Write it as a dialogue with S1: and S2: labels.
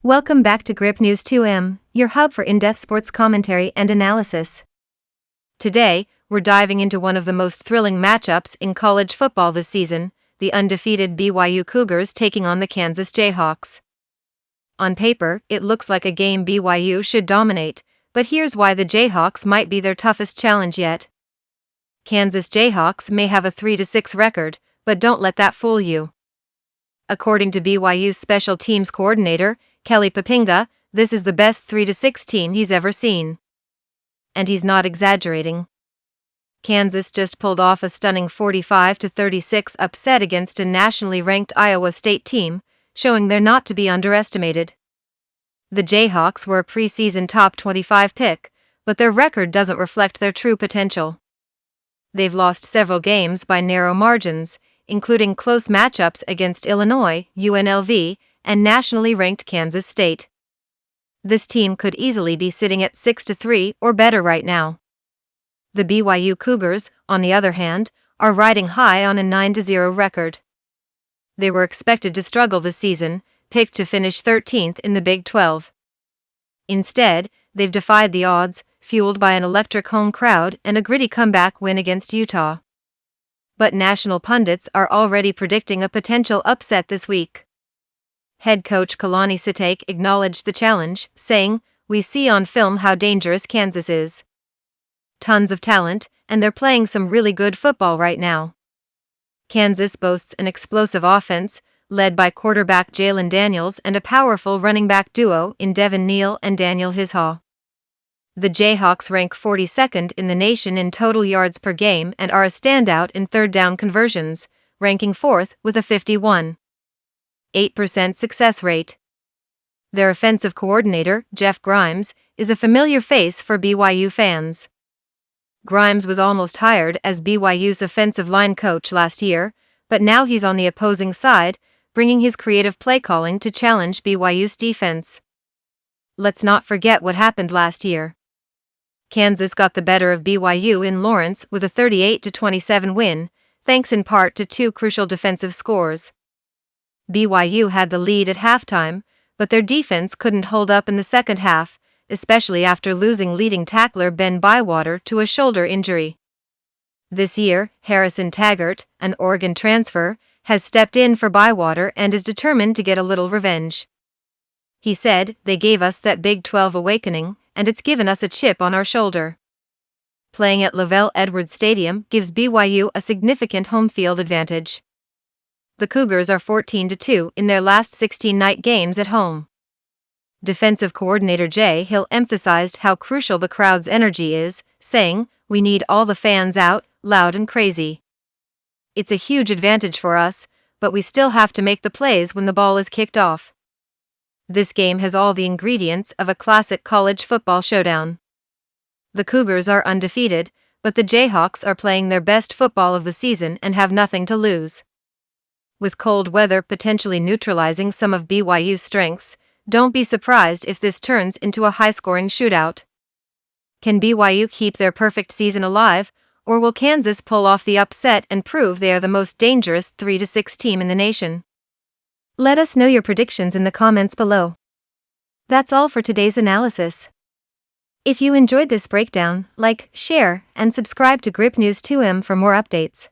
S1: Welcome back to Grip News 2M, your hub for in-depth sports commentary and analysis. Today, we're diving into one of the most thrilling matchups in college football this season, the undefeated BYU Cougars taking on the Kansas Jayhawks. On paper, it looks like a game BYU should dominate, but here's why the Jayhawks might be their toughest challenge yet. Kansas Jayhawks may have a 3-6 record, but don't let that fool you. According to BYU's special teams coordinator, Kelly Papinga, this is the best 3-6 team he's ever seen. And he's not exaggerating. Kansas just pulled off a stunning 45-36 upset against a nationally ranked Iowa State team, showing they're not to be underestimated. The Jayhawks were a preseason top 25 pick, but their record doesn't reflect their true potential. They've lost several games by narrow margins, including close matchups against Illinois, UNLV, and nationally ranked Kansas State. This team could easily be sitting at 6-3 or better right now. The BYU Cougars, on the other hand, are riding high on a 9-0 record. They were expected to struggle this season, picked to finish 13th in the Big 12. Instead, they've defied the odds, fueled by an electric home crowd and a gritty comeback win against Utah. But national pundits are already predicting a potential upset this week. Head coach Kalani Sitake acknowledged the challenge, saying, "We see on film how dangerous Kansas is. Tons of talent, and they're playing some really good football right now." Kansas boasts an explosive offense, led by quarterback Jalen Daniels and a powerful running back duo in Devin Neal and Daniel Hishaw. The Jayhawks rank 42nd in the nation in total yards per game and are a standout in third down conversions, ranking 4th with a 51.8% success rate. Their offensive coordinator, Jeff Grimes, is a familiar face for BYU fans. Grimes was almost hired as BYU's offensive line coach last year, but now he's on the opposing side, bringing his creative play calling to challenge BYU's defense. Let's not forget what happened last year. Kansas got the better of BYU in Lawrence with a 38-27 win, thanks in part to two crucial defensive scores. BYU had the lead at halftime, but their defense couldn't hold up in the second half, especially after losing leading tackler Ben Bywater to a shoulder injury. This year, Harrison Taggart, an Oregon transfer, has stepped in for Bywater and is determined to get a little revenge. He said, "They gave us that Big 12 awakening, and it's given us a chip on our shoulder." Playing at Lavelle Edwards Stadium gives BYU a significant home field advantage. The Cougars are 14-2 in their last 16 night games at home. Defensive coordinator Jay Hill emphasized how crucial the crowd's energy is, saying, "We need all the fans out, loud and crazy. It's a huge advantage for us, but we still have to make the plays when the ball is kicked off." This game has all the ingredients of a classic college football showdown. The Cougars are undefeated, but the Jayhawks are playing their best football of the season and have nothing to lose. With cold weather potentially neutralizing some of BYU's strengths, don't be surprised if this turns into a high-scoring shootout. Can BYU keep their perfect season alive, or will Kansas pull off the upset and prove they are the most dangerous 3-6 team in the nation? Let us know your predictions in the comments below. That's all for today's analysis. If you enjoyed this breakdown, like, share, and subscribe to Grip News 2M for more updates.